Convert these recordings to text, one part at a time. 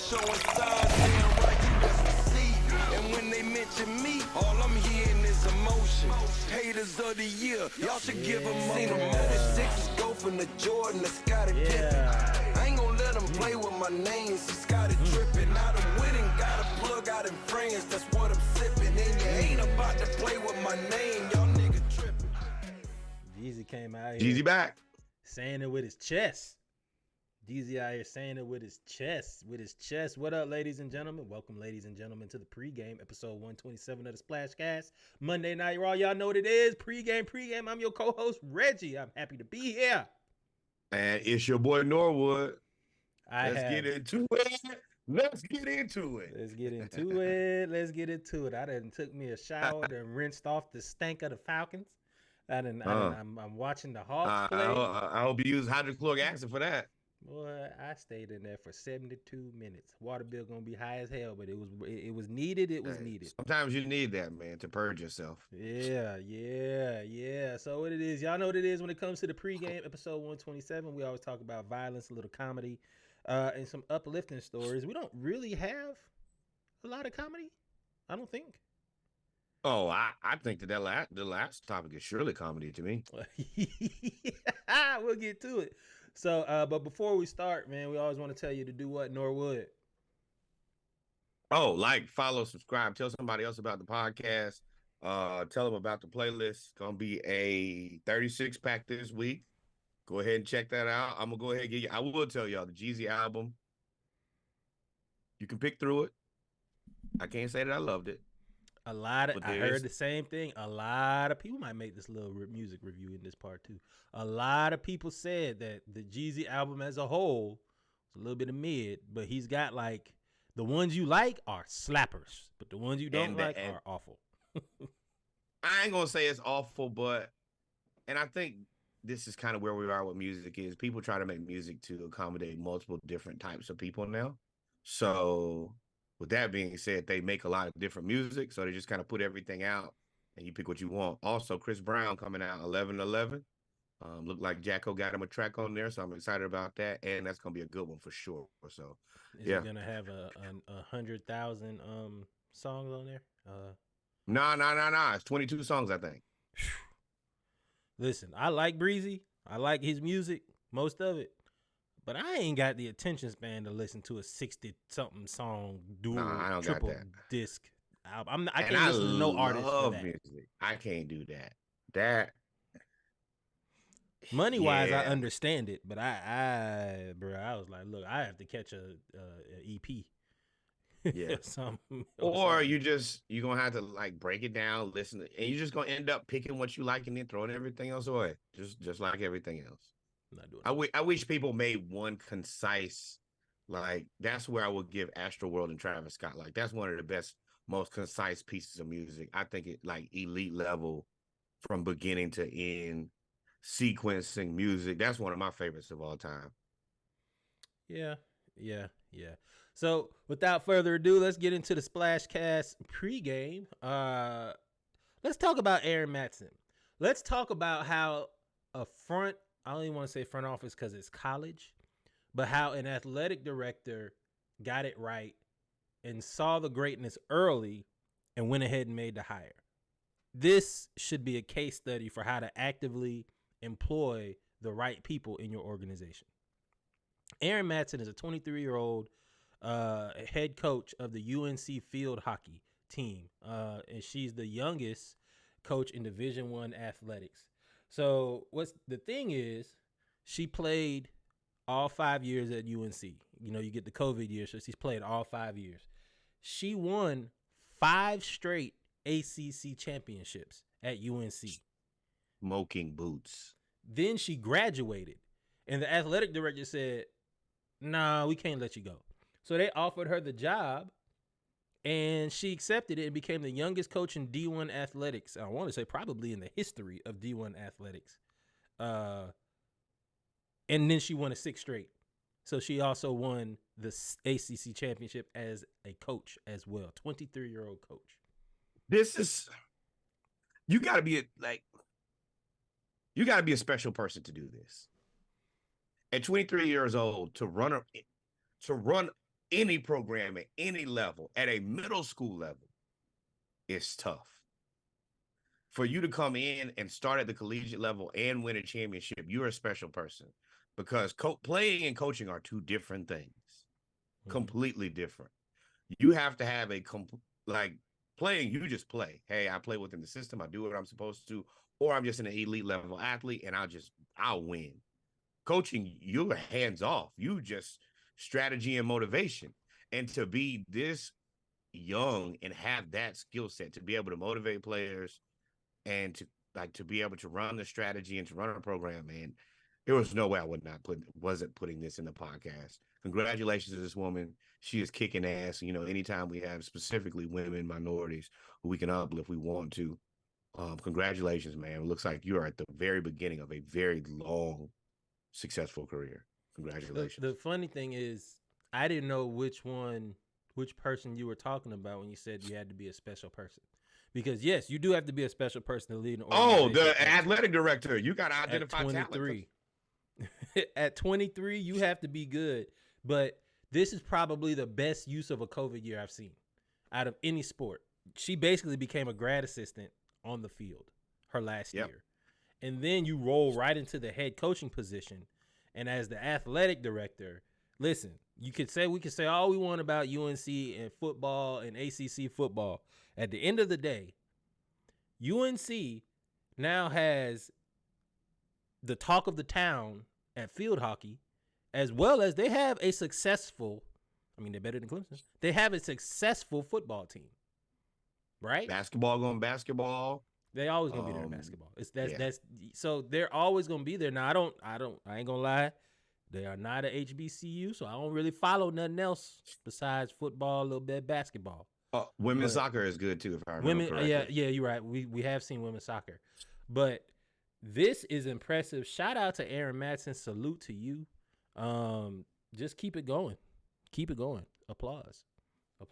showing signs, damn right you best receive. And when they mention me, all I'm hearing is emotion. Haters of the year, y'all should give them seen them motor sixes go from the Jordan to Scottie Pippen. I ain't gonna let them play with my name, see Scottie tripping. I done went and got a plug out in France, that's what I'm sipping. And you ain't about to play with my name, y'all nigga tripping. Jeezy came out here. Jeezy back. Saying it with his chest. Jeezy out here saying it with his chest. What up, ladies and gentlemen? Welcome, ladies and gentlemen, to the pregame, episode 127 of the Splashcast. Monday Night Raw, y'all know what it is. Pregame. I'm your co-host, Reggie. I'm happy to be here. And it's your boy, Norwood. Let's get into it. Let's get into it. I done took me a shower and rinsed off the stank of the Falcons. I'm watching the Hawks play. I hope you use hydrochloric acid for that. Boy, I stayed in there for 72 minutes. Water bill gonna be high as hell, but it was needed. It was needed. Sometimes you need that, man, to purge yourself. Yeah. So what it is, y'all know what it is when it comes to the pregame, episode 127. We always talk about violence, a little comedy, and some uplifting stories. We don't really have a lot of comedy, I don't think. Oh, I think that the last topic is surely comedy to me. We'll get to it. So, but before we start, man, we always want to tell you to do what, Norwood? Oh, like, follow, subscribe, tell somebody else about the podcast. Tell them about the playlist. It's gonna be a 36-pack this week. Go ahead and check that out. I'm gonna go ahead and give you. I will tell y'all the Jeezy album. You can pick through it. I can't say that I loved it. I heard the same thing. A lot of people might make this little music review in this part too. A lot of people said that the Jeezy album as a whole was a little bit of mid, but he's got like the ones you like are slappers, but the ones you don't like are awful. I ain't gonna say it's awful, and I think this is kind of where we are with music is people try to make music to accommodate multiple different types of people now. So with that being said, they make a lot of different music, so they just kind of put everything out, and you pick what you want. Also, Chris Brown coming out 11/11. Looked like Jacko got him a track on there, so I'm excited about that, and that's gonna be a good one for sure. So, is it gonna have a 100,000 songs on there? No. It's 22 songs, I think. Listen, I like Breezy. I like his music, most of it. But I ain't got the attention span to listen to a 60-something song triple disc album. I can't listen to no artist for that. Music. I can't do that. Money-wise, I understand it, but I was like, look, I have to catch a EP. Yeah. Or you're gonna have to like break it down, listen, and you're just gonna end up picking what you like and then throwing everything else away, just like everything else. Not doing I wish people made one concise, like that's where I would give Astroworld and Travis Scott. Like that's one of the best, most concise pieces of music. I think it like elite level from beginning to end, sequencing music. That's one of my favorites of all time. Yeah. So without further ado, let's get into the Splashcast pregame. Let's talk about Aaron Matson. Let's talk about how I don't even want to say front office because it's college, but how an athletic director got it right and saw the greatness early and went ahead and made the hire. This should be a case study for how to actively employ the right people in your organization. Aaron Matson is a 23-year-old head coach of the UNC field hockey team, and she's the youngest coach in Division I athletics. So what's the thing is, she played all 5 years at UNC. You know, you get the COVID year, so she's played all 5 years. She won 5 straight ACC championships at UNC. Smoking boots. Then she graduated, and the athletic director said, "Nah, we can't let you go." So they offered her the job, and she accepted it and became the youngest coach in D1 athletics. I want to say probably in the history of D1 athletics. And then she won a 6 straight. So she also won the ACC championship as a coach as well. 23-year-old coach. You got to be a special person to do this. At 23 years old, to run any program at any level, at a middle school level, is tough. For you to come in and start at the collegiate level and win a championship, you're a special person, because playing and coaching are two different things, completely different. You have to have like playing, you just play. Hey, I play within the system. I do what I'm supposed to, or I'm just an elite level athlete and I'll win. Coaching, you're hands off. You just strategy and motivation. And to be this young and have that skill set to be able to motivate players and to be able to run the strategy and to run a program, man, there was no way I wasn't putting this in the podcast. Congratulations to this woman. She is kicking ass. You know, anytime we have specifically women, minorities who we can uplift, we want to. Congratulations, man. It looks like you are at the very beginning of a very long, successful career. Congratulations. The funny thing is, I didn't know which person you were talking about when you said you had to be a special person. Because yes, you do have to be a special person to lead an organization. Oh, the athletic director. You got to identify at 23. At 23, you have to be good. But this is probably the best use of a COVID year I've seen out of any sport. She basically became a grad assistant on the field her last year. And then you roll right into the head coaching position. And as the athletic director, listen, we could say all we want about UNC and football and ACC football. At the end of the day, UNC now has the talk of the town at field hockey, as well as they have a successful, they're better than Clemson. They have a successful football team, right? Basketball going basketball. They always gonna be there in basketball. That's so they're always gonna be there. Now I ain't gonna lie. They are not a HBCU, so I don't really follow nothing else besides football, a little bit of basketball. Women's soccer is good too, if I remember correctly. Yeah, you're right. We have seen women's soccer, but this is impressive. Shout out to Aaron Matson. Salute to you. Just keep it going. Keep it going. Applause. Oh,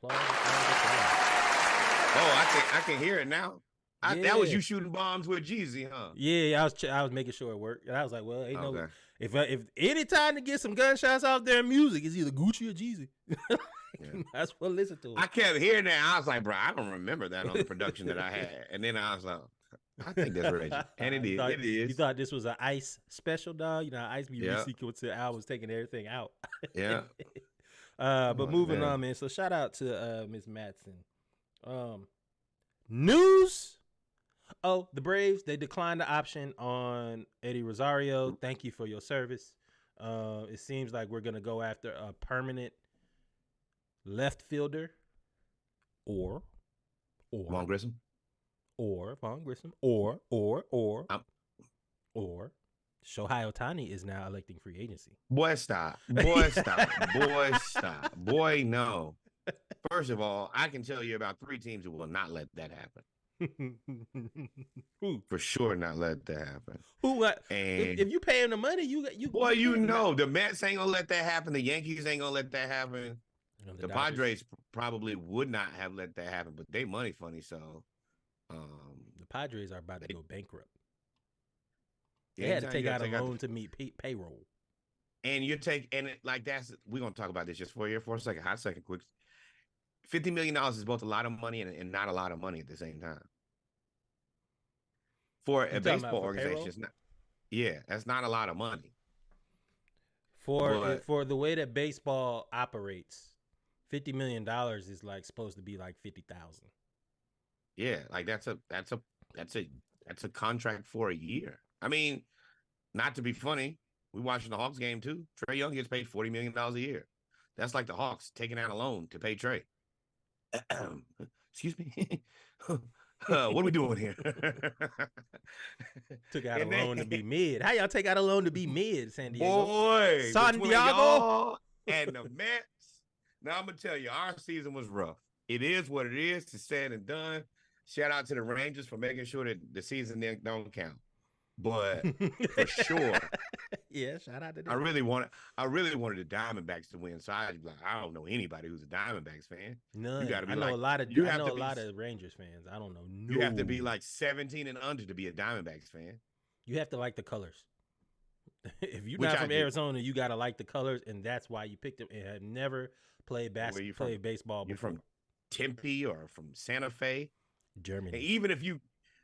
I can hear it now. That was you shooting bombs with Jeezy, huh? Yeah, I was making sure it worked, and I was like, well, ain't no. If any time to get some gunshots out there in music, it's either Gucci or Jeezy. That's what I listen to. I kept hearing that. I was like, bro, I don't remember that on the production that I had. And then I was like, I think that's Reggie. And it is. You thought this was an Ice special, dog? You know, Ice be resequencing to albums, taking everything out. Yeah. But moving on, man. So shout out to Ms. Matson. News. Oh, the Braves, they declined the option on Eddie Rosario. Thank you for your service. It seems like we're going to go after a permanent left fielder or Vaughn Grissom. Or Shohei Ohtani is now electing free agency. Boy, stop. Boy, no. First of all, I can tell you about 3 teams who will not let that happen. Who? For sure not let that happen. Who? If you pay him the money, you boy, you know the Mets ain't gonna let that happen. The Yankees ain't gonna let that happen. The Padres probably would not have let that happen, but they money funny, so the Padres are about to go bankrupt. They Yeah, had to take out a loan to meet payroll. And we're gonna talk about this just for a second, hot second, quick. $50 million is both a lot of money and not a lot of money at the same time. For a baseball organization, it's not. Yeah, that's not a lot of money. For the way that baseball operates, $50 million is like supposed to be like 50,000. Yeah, like that's a contract for a year. I mean, not to be funny, we watching the Hawks game too. Trae Young gets paid $40 million a year. That's like the Hawks taking out a loan to pay Trae. Excuse me. What are we doing here? Took out a loan to be mid. How y'all take out a loan to be mid, San Diego? Boy, San Diego and the Mets. Now I'm gonna tell you, our season was rough. It is what it is. It's said and done. Shout out to the Rangers for making sure that the season don't count. But for sure, yeah, shout out to them. I really wanted the Diamondbacks to win. So I don't know anybody who's a Diamondbacks fan. None. You got to be I know a lot of Rangers fans. I don't know. You have to be like 17 and under to be a Diamondbacks fan. You have to like the colors. If you're Which not I from do. Arizona, you gotta like the colors, and that's why you picked him. And have never played Where you from? baseball You before. from Tempe or from Santa Fe? And Germany. even if you,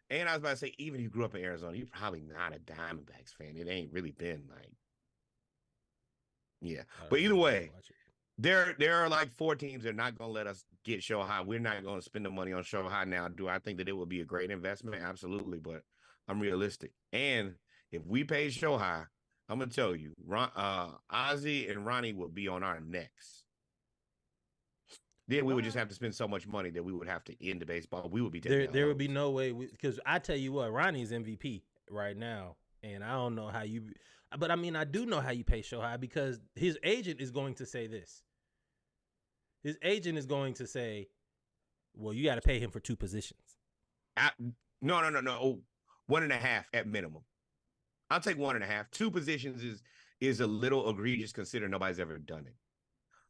and I was about to say, even if you grew up in Arizona, you're probably not a Diamondbacks fan. It ain't really been like, yeah. I But don't either know. way, Watch it. there are like 4 teams that are not going to let us get Shohei. We're not going to spend the money on Shohei now. Do I think that it would be a great investment? Absolutely, but I'm realistic. And if we pay Shohei, I'm gonna tell you, Ozzy and Ronnie will be on our necks. Then we would just have to spend so much money that we would have to end the baseball. We would be taking There would be loans. no way because I tell you what, Ronnie's MVP right now, and I don't know how you, but I mean I do know how you pay Shohei because his agent is going to say this. His agent is going to say, "Well, you got to pay him for 2 positions." No. 1.5 at minimum. I'll take 1.5. 2 positions is a little egregious considering nobody's ever done it.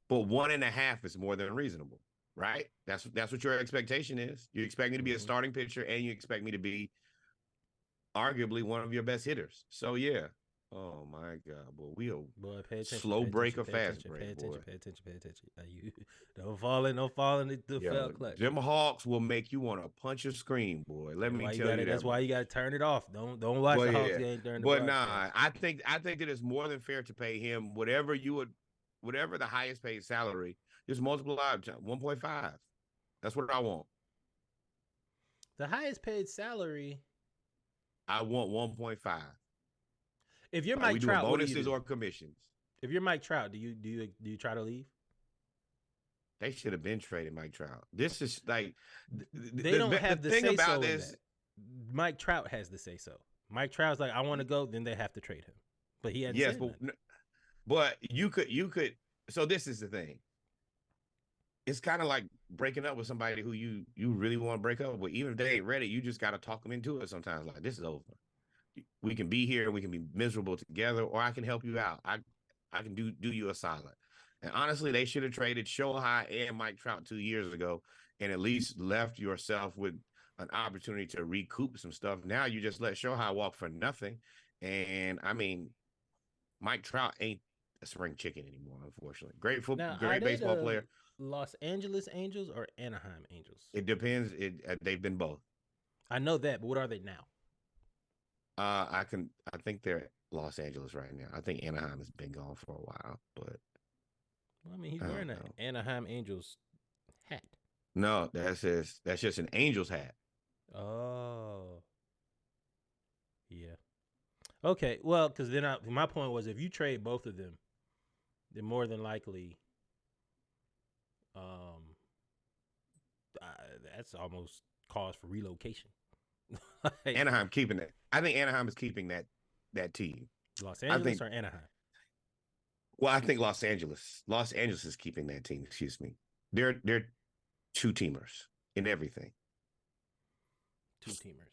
But 1.5 is more than reasonable, right? That's what your expectation is. You expect me to be a starting pitcher, and you expect me to be arguably one of your best hitters. So yeah. Oh my God, boy, Boy, pay attention. slow Pay break attention, or pay fast attention, break, pay attention, boy. pay attention, pay attention. You don't fall in the fell clutch. Them Hawks will make you want to punch or scream, boy. Let me tell you that. That's why you got to turn it off. Don't watch But the Hawks yeah, game during the but broadcast. nah, I think that it's more than fair to pay him whatever the highest paid salary. Just multiply 1.5. That's what I want. The highest paid salary. I want 1.5. If you're Are Mike we doing Trout, what do you bonuses do? or commissions? If you're Mike Trout, do you try to leave? They should have been traded Mike Trout. This is like They don't have the thing say about so in this. that. Mike Trout has the say so. Mike Trout's like, I want to go, then they have to trade him. But he hadn't Yes, said nothing. but you could. So this is the thing. It's kind of like breaking up with somebody who you really want to break up with. Even if they ain't ready, you just got to talk them into it sometimes. Like, this is over. We can be here, we can be miserable together, or I can help you out. I can do you a solid. And honestly, they should have traded Shohei and Mike Trout 2 years ago and at least left yourself with an opportunity to recoup some stuff. Now you just let Shohei walk for nothing. And I mean, Mike Trout ain't a spring chicken anymore, unfortunately. Now, Great baseball player. Los Angeles Angels or Anaheim Angels? It depends. They've been both. I know that, but what are they now? I think they're Los Angeles right now. I think Anaheim has been gone for a while, but Well, I mean, he's I don't wearing an know. Anaheim Angels hat. no, that's just an Angels hat. Oh. Yeah. Okay, well, because then my point was if you trade both of them, then more than likely, that's almost cause for relocation. Like, Anaheim keeping it. I think Anaheim is keeping that team. Los Angeles think- or Anaheim? Well, I think Los Angeles is keeping that team. Excuse me. They're 2-teamers in everything. 2-teamers.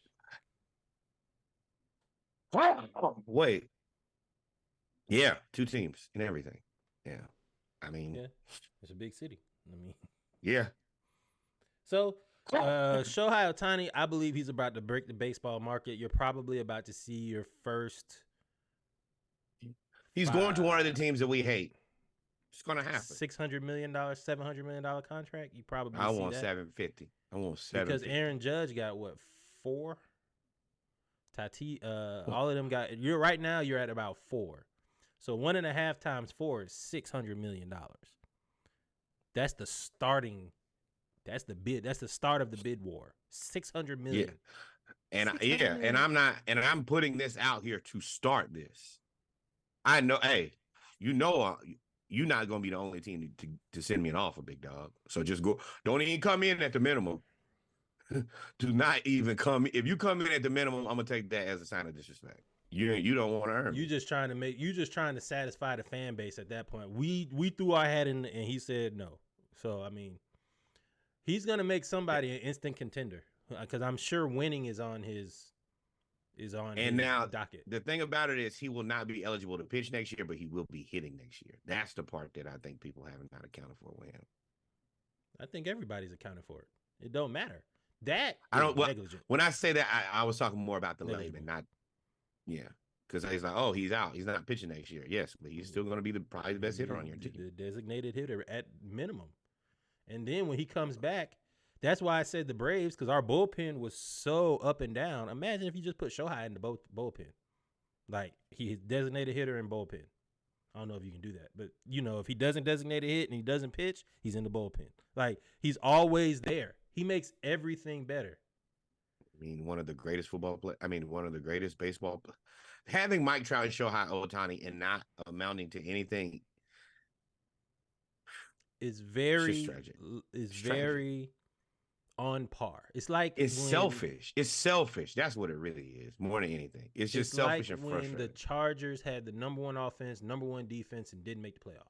Wait. Yeah, 2 teams in everything. Yeah. I mean, Yeah, it's a big city. I mean, yeah. so Shohei Ohtani, I believe he's about to break the baseball market. You're probably about to see your first. He's going to one of the teams that we hate. It's going to happen. $600 million, $700 million contract. You probably I see want that. 750. I want 750. Because Aaron Judge got what, 4? Tati, all of them got. You're right now. You're at about 4. So 1.5 times 4 is $600 million. That's the starting. That's the bid. That's the start of the bid war. $600 million. And $600 million. I'm putting this out here to start this. I know, hey, you're not gonna be the only team to send me an offer, big dog. So just go. Don't even come in at the minimum. Do not even come. If you come in at the minimum, I'm gonna take that as a sign of disrespect. You don't want to earn. You just trying to satisfy the fan base at that point. We threw our hat in and he said no. So I mean, he's gonna make somebody an instant contender because I'm sure winning is on his docket. The thing about it is he will not be eligible to pitch next year, but he will be hitting next year. That's the part that I think people haven't not accounted for with him. I think everybody's accounted for it. It don't matter. That I don't. Well, negligent. when I say that, I was talking more about the Negligible. layman, not. Yeah. because he's like, oh, he's out. He's not pitching next year. Yes, but he's still going to be probably the best hitter on your team. The designated hitter at minimum. And then when he comes back, that's why I said the Braves, because our bullpen was so up and down. Imagine if you just put Shohei in the bullpen. Like, he's designated hitter and bullpen. I don't know if you can do that. But, if he doesn't designate a hit and he doesn't pitch, he's in the bullpen. Like, he's always there. He makes everything better. I mean, one of the greatest one of the greatest baseball. Having Mike Trout and Shohei Ohtani and not amounting to anything is very on par. It's like selfish. It's selfish. That's what it really is, more than anything. It's just selfish and frustrating. When the Chargers had the number one offense, number one defense, and didn't make the playoffs.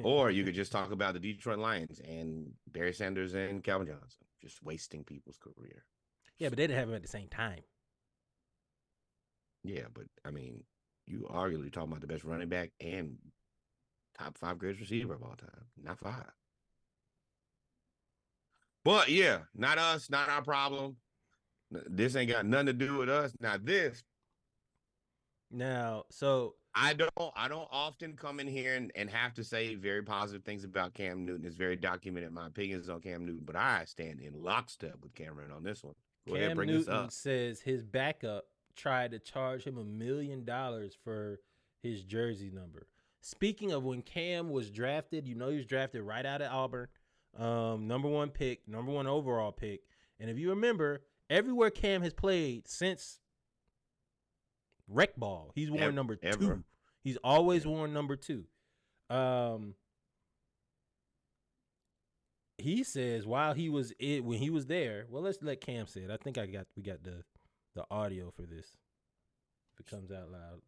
Or you could just talk about the Detroit Lions and Barry Sanders and Calvin Johnson, just wasting people's career. Yeah, but they didn't have him at the same time. Yeah, but I mean, you arguably talking about the best running back and top 5 greatest receiver of all time, not 5. But yeah, not us, not our problem. This ain't got nothing to do with us. Now, so I don't often come in here and have to say very positive things about Cam Newton. It's very documented my opinions on Cam Newton, but I stand in lockstep with Cameron on this one. Go ahead, bring this up. Says his backup tried to charge him $1 million for his jersey number. Speaking of when Cam was drafted, he was drafted right out of Auburn, number 1 pick, number 1 overall pick. And if you remember, everywhere Cam has played since rec ball, he's worn number 2. He's always worn number 2. He says when he was there. Well, let's let Cam say it. I think we got the audio for this. If it comes out loud.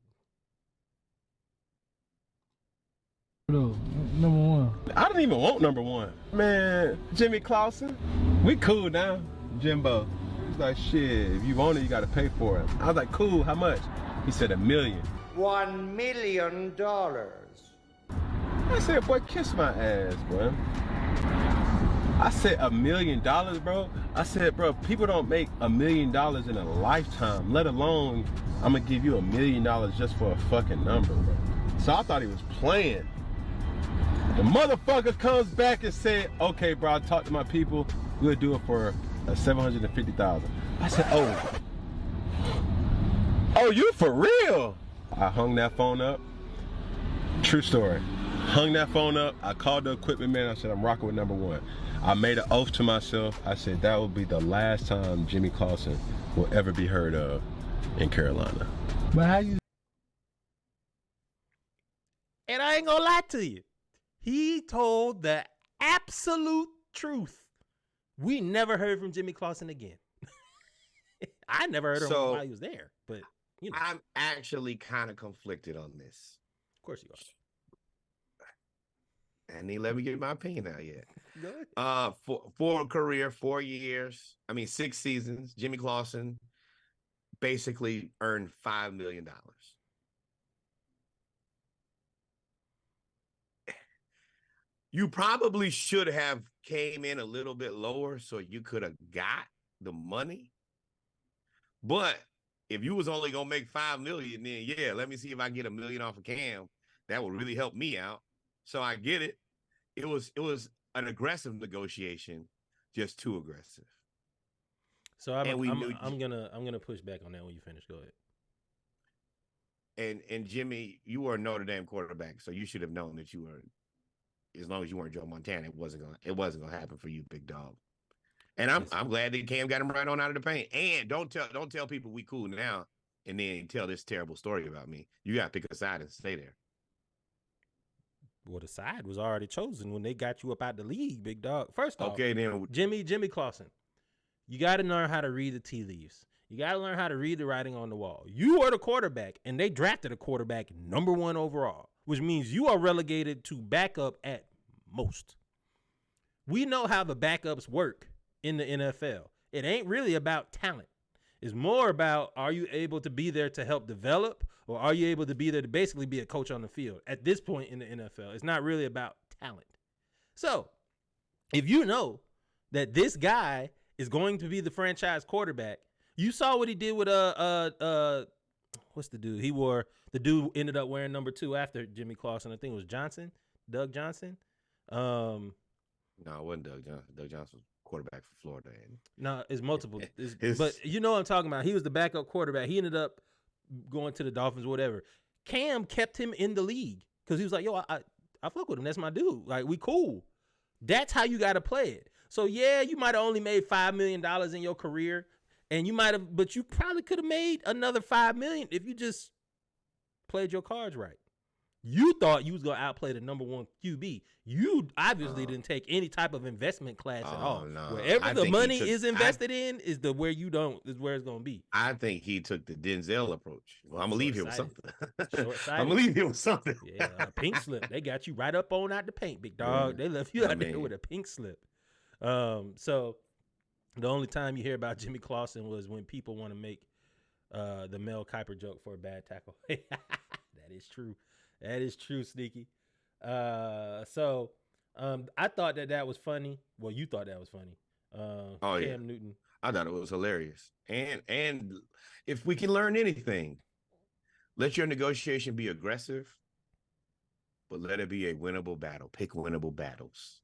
Number 1. I didn't even want number 1. Man, Jimmy Clausen, we cool now. Jimbo. He's like, shit, if you want it, you got to pay for it. I was like, cool, how much? He said $1 million. $1 million. I said, boy, kiss my ass, bro. I said $1 million, bro. I said, bro, people don't make $1 million in a lifetime, let alone I'm going to give you $1 million just for a fucking number, bro. So I thought he was playing. The motherfucker comes back and said, okay, bro, I talked to my people. We'll do it for $750,000. I said, oh, you for real? I hung that phone up. True story. Hung that phone up. I called the equipment man. I said, I'm rocking with number 1. I made an oath to myself. I said, that will be the last time Jimmy Clausen will ever be heard of in Carolina. But how you? And I ain't gonna lie to you. He told the absolute truth. We never heard from Jimmy Clausen again. I never heard of him while he was there, but I'm actually kind of conflicted on this. Of course you are. And he let me get my opinion out yet. Good. For a career, 4 years, 6 seasons, Jimmy Clausen basically earned $5 million. You probably should have came in a little bit lower so you could have got the money. But if you was only gonna make $5 million, then yeah, let me see if I can get $1 million off of Cam. That would really help me out. So I get it. It was an aggressive negotiation, just too aggressive. So I'm gonna push back on that when you finish. Go ahead. And Jimmy, you were a Notre Dame quarterback, so you should have known that you were. As long as you weren't Joe Montana, it wasn't gonna happen for you, big dog. And I'm glad that Cam got him right on out of the paint. And don't tell people we cool now and then tell this terrible story about me. You gotta pick a side and stay there. Well, the side was already chosen when they got you up out the league, big dog. First off, okay, then Jimmy Clausen, you got to learn how to read the tea leaves. You got to learn how to read the writing on the wall. You are the quarterback, and they drafted a quarterback number 1 overall, which means you are relegated to backup at most. We know how the backups work in the NFL. It ain't really about talent. It's more about, are you able to be there to help develop, or are you able to be there to basically be a coach on the field? At this point in the NFL, it's not really about talent. So if you know that this guy is going to be the franchise quarterback, you saw what he did with what's the dude? The dude ended up wearing number 2 after Jimmy Clausen. I think it was Doug Johnson. No, it wasn't Doug Johnson. Doug Johnson was quarterback for Florida. No, it's multiple. But you know what I'm talking about. He was the backup quarterback. He ended up going to the Dolphins, whatever. Cam kept him in the league because he was like, yo, I fuck with him. That's my dude. Like, we cool. That's how you got to play it. So, yeah, you might have only made $5 million in your career, and but you probably could have made another $5 million if you just played your cards right. You thought you was going to outplay the number 1 QB. You obviously didn't take any type of investment class at all. No. Wherever the money is invested in is where it's going to be. I think he took the Denzel approach. Well, I'm going to leave here with something. Short-sighted. I'm going to leave here with something. Yeah, a pink slip. They got you right up on out the paint, big dog. They left you out there with a pink slip. So the only time you hear about Jimmy Clausen was when people want to make the Mel Kiper joke for a bad tackle. That is true. That is true, Sneaky. So I thought that was funny. Well, you thought that was funny. Cam Newton. I thought it was hilarious. And if we can learn anything, let your negotiation be aggressive, but let it be a winnable battle. Pick winnable battles.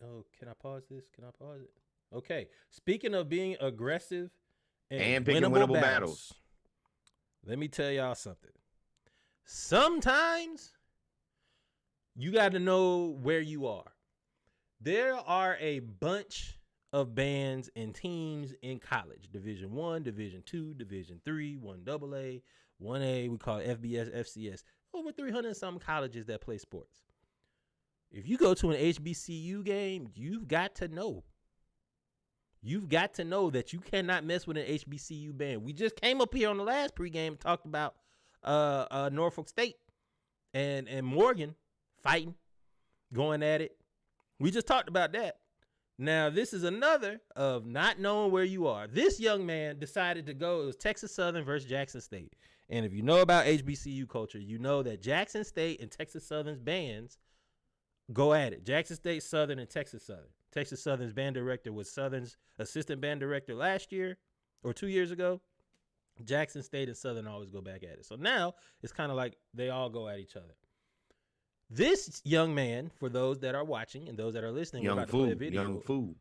Oh, can I pause this? Can I pause it? Okay. Speaking of being aggressive and picking winnable battles, let me tell y'all something. Sometimes you got to know where you are. There are a bunch of bands and teams in college. Division I, Division II, Division III, 1AA, 1A, we call it FBS, FCS. Over 300 some colleges that play sports. If you go to an HBCU game, you've got to know. You've got to know that you cannot mess with an HBCU band. We just came up here on the last pregame and talked about Norfolk State and Morgan fighting, going at it. We just talked about that. Now, this is another of not knowing where you are. This young man decided to go. It was Texas Southern versus Jackson State. And if you know about HBCU culture, you know that Jackson State and Texas Southern's bands go at it. Jackson State, Southern, and Texas Southern. Texas Southern's band director was Southern's assistant band director last year or 2 years ago. Jackson State and Southern always go back at it. So now it's kind of like they all go at each other. This young man, for those that are watching and those that are listening, young fool,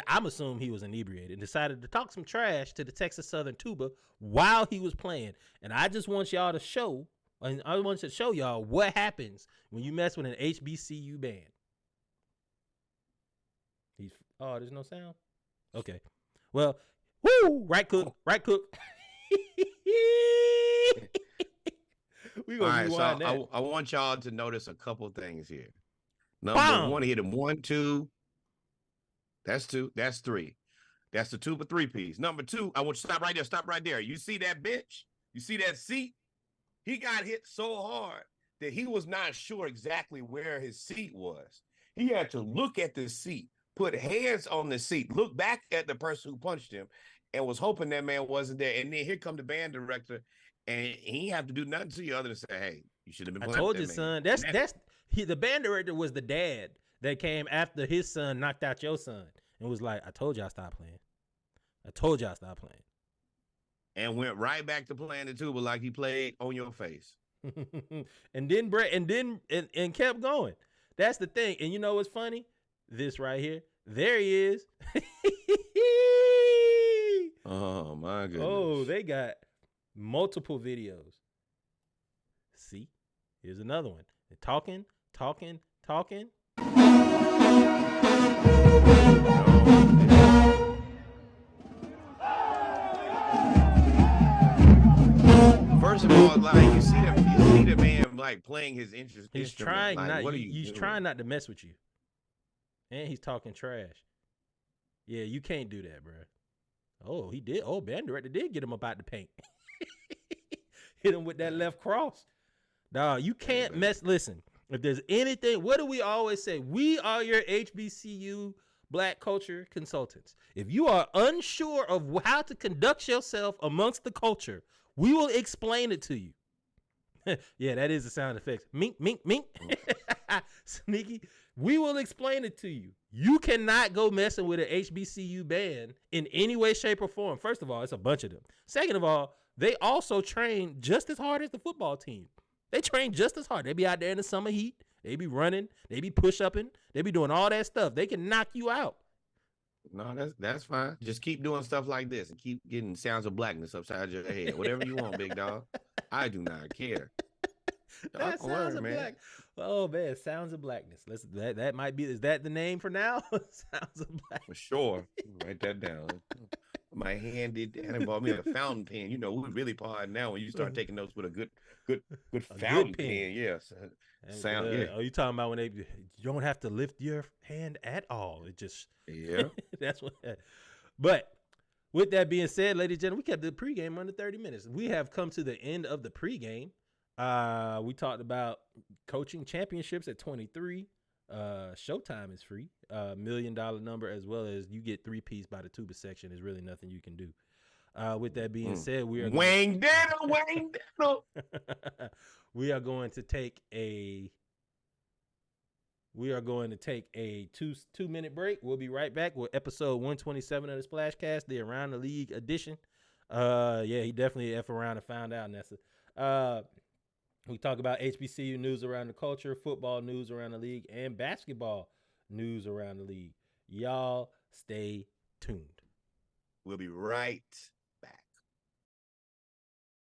I'm assuming he was inebriated and decided to talk some trash to the Texas Southern tuba while he was playing. And I just want y'all to show, and I want to show y'all what happens when you mess with an HBCU band. There's no sound? Okay. Well, woo, right cook. We gonna rewind that. I want y'all to notice a couple things here. Number one, hit him 1, 2. That's 2. That's 3. That's the 2 for 3 piece. Number 2, I want you to stop right there. Stop right there. You see that bench? You see that seat? He got hit so hard that he was not sure exactly where his seat was. He had to look at the seat, put hands on the seat, look back at the person who punched him, and was hoping that man wasn't there. And then here come the band director, and he have to do nothing to you other than say, "Hey, you should have been." I told you, son. The band director was the dad that came after his son knocked out your son and was like, "I told y'all stop playing. I told y'all stop playing." And went right back to playing the tuba like he played on your face. and kept going. That's the thing. And you know what's funny? This right here. There he is. Oh my goodness. Oh, they got multiple videos. See? Here's another one. They're talking. First of all, like you see the man like playing his interest. He's trying not. He's trying not to mess with you, and he's talking trash. Yeah, you can't do that, bro. Oh, he did. Oh, band director did get him about the paint. Hit him with that left cross. Dog, you can't mess. Listen, if there's anything, what do we always say? We are your HBCU Black culture consultants. If you are unsure of how to conduct yourself amongst the culture, we will explain it to you. Yeah, that is the sound effects. Mink, mink, mink. Sneaky, we will explain it to you. You cannot go messing with an HBCU band in any way, shape, or form. First of all, it's a bunch of them. Second of all, they also train just as hard as the football team. They train just as hard. They be out there in the summer heat. They be running. They be push-upping. They be doing all that stuff. They can knock you out. No, that's fine. Just keep doing stuff like this and keep getting sounds of blackness upside your head. Whatever you want, big dog. I do not care. That sounds of black. Oh man, sounds of blackness. That might be. Is that the name for now? Sounds of black. For sure. Write that down. My hand did and bought me a fountain pen. You know, we really part now when you start taking notes with a good fountain pen. Yes. Sound yeah. Are you talking about when you don't have to lift your hand at all? It just that's what. But with that being said, ladies and gentlemen, we kept the pregame under 30 minutes. We have come to the end of the pregame. We talked about coaching championships at 23. ShowTime is free. $1 million number, as well as you get 3-piece by the tuba section. There's really nothing you can do. With that being said, we are Wang Daniel. We are going to take a 2-minute break. We'll be right back with episode 127 of the Splashcast, the Around the League edition. He definitely F around and found out, Nessa. We talk about HBCU news around the culture, football news around the league, and basketball news around the league. Y'all stay tuned. We'll be right